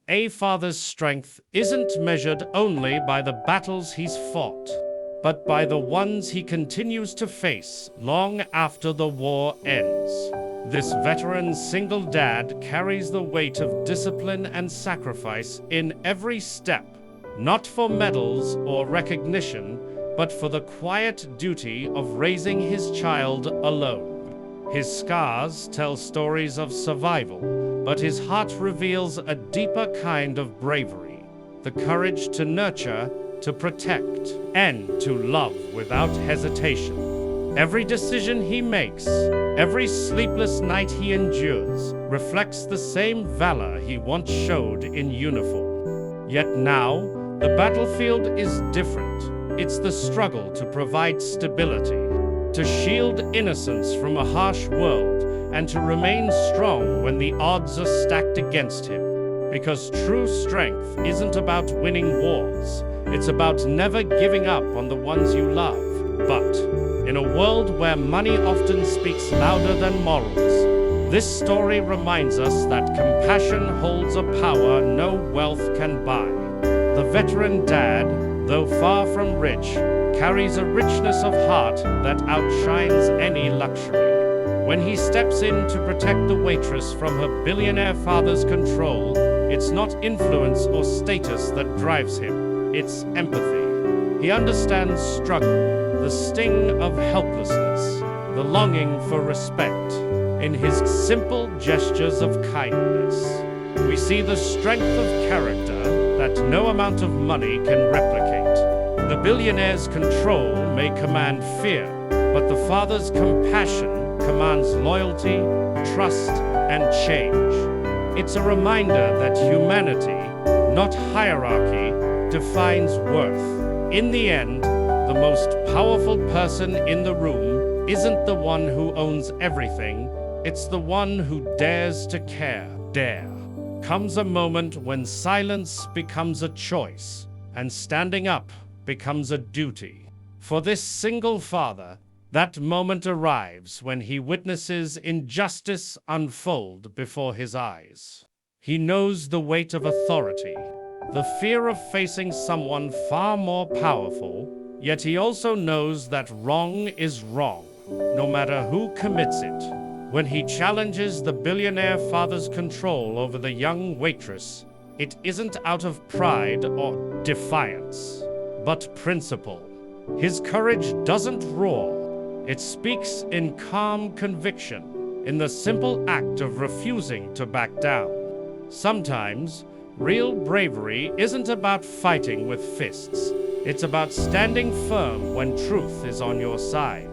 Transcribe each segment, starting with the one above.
a father's strength isn't measured only by the battles he's fought, but by the ones he continues to face long after the war ends. This veteran single dad carries the weight of discipline and sacrifice in every step, not for medals or recognition, but for the quiet duty of raising his child alone. His scars tell stories of survival, but his heart reveals a deeper kind of bravery, the courage to nurture, to protect, and to love without hesitation. Every decision he makes, every sleepless night he endures, reflects the same valor he once showed in uniform. Yet now, the battlefield is different. It's the struggle to provide stability, to shield innocence from a harsh world, and to remain strong when the odds are stacked against him. Because true strength isn't about winning wars, it's about never giving up on the ones you love. But in a world where money often speaks louder than morals, this story reminds us that compassion holds a power no wealth can buy. The veteran dad, though far from rich, carries a richness of heart that outshines any luxury. When he steps in to protect the waitress from her billionaire father's control, it's not influence or status that drives him, it's empathy. He understands struggle, the sting of helplessness, the longing for respect. In his simple gestures of kindness, we see the strength of character that no amount of money can replicate. The billionaire's control may command fear, but the father's compassion commands loyalty, trust, and change. It's a reminder that humanity, not hierarchy, defines worth. In the end, the most powerful person in the room isn't the one who owns everything, it's the one who dares to care. Dare. Comes a moment when silence becomes a choice, and standing up becomes a duty. For this single father, that moment arrives when he witnesses injustice unfold before his eyes. He knows the weight of authority, the fear of facing someone far more powerful, yet he also knows that wrong is wrong, no matter who commits it. When he challenges the billionaire father's control over the young waitress, it isn't out of pride or defiance, but principle. His courage doesn't roar. It speaks in calm conviction, in the simple act of refusing to back down. Sometimes, real bravery isn't about fighting with fists. It's about standing firm when truth is on your side,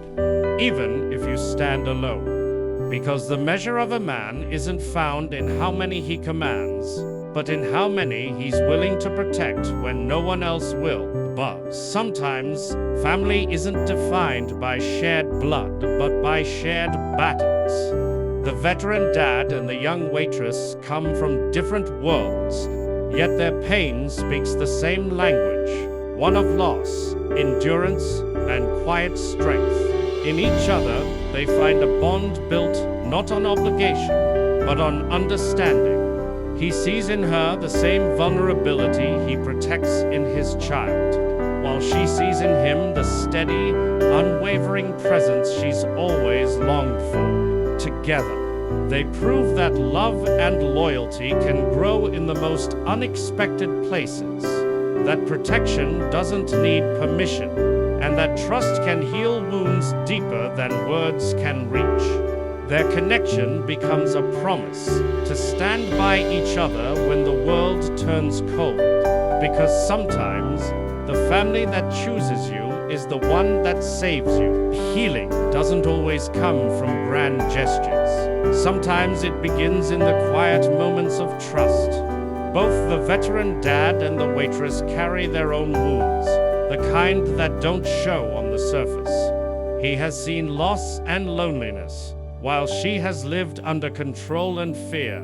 even if you stand alone. Because the measure of a man isn't found in how many he commands, but in how many he's willing to protect when no one else will. But sometimes, family isn't defined by shared blood, but by shared battles. The veteran dad and the young waitress come from different worlds, yet their pain speaks the same language, one of loss, endurance, and quiet strength. In each other, they find a bond built not on obligation, but on understanding. He sees in her the same vulnerability he protects in his child, while she sees in him the steady, unwavering presence she's always longed for. Together, they prove that love and loyalty can grow in the most unexpected places, that protection doesn't need permission, and that trust can heal wounds deeper than words can reach. Their connection becomes a promise to stand by each other when the world turns cold, because sometimes the family that chooses you is the one that saves you. Healing doesn't always come from grand gestures. Sometimes it begins in the quiet moments of trust. Both the veteran dad and the waitress carry their own wounds, the kind that don't show on the surface. He has seen loss and loneliness, while she has lived under control and fear.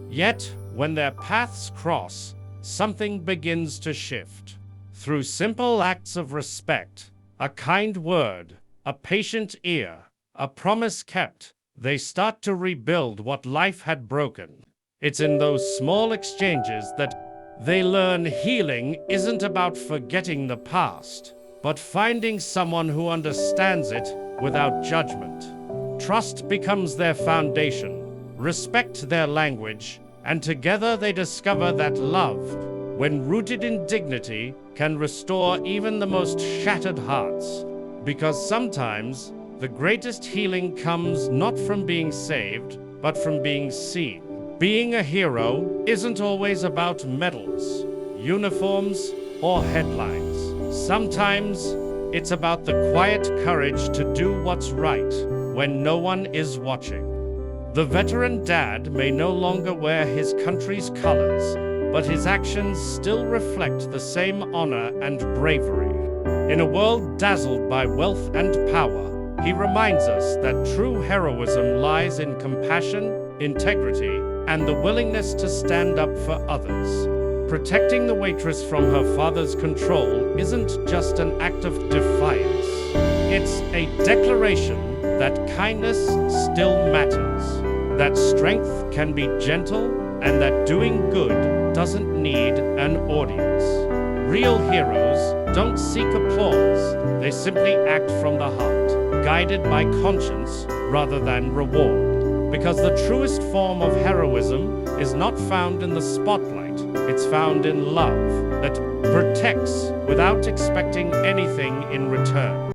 Yet, when their paths cross, something begins to shift. Through simple acts of respect, a kind word, a patient ear, a promise kept, they start to rebuild what life had broken. It's in those small exchanges that they learn healing isn't about forgetting the past, but finding someone who understands it without judgment. Trust becomes their foundation, respect their language, and together they discover that love, when rooted in dignity, can restore even the most shattered hearts. Because sometimes the greatest healing comes not from being saved, but from being seen. Being a hero isn't always about medals, uniforms, or headlines. Sometimes it's about the quiet courage to do what's right when no one is watching. The veteran dad may no longer wear his country's colors, but his actions still reflect the same honor and bravery. In a world dazzled by wealth and power, he reminds us that true heroism lies in compassion, integrity, and the willingness to stand up for others. Protecting the waitress from her father's control isn't just an act of defiance. It's a declaration that kindness still matters, that strength can be gentle, and that doing good doesn't need an audience. Real heroes don't seek applause, they simply act from the heart, guided by conscience rather than reward. Because the truest form of heroism is not found in the spotlight, it's found in love that protects without expecting anything in return.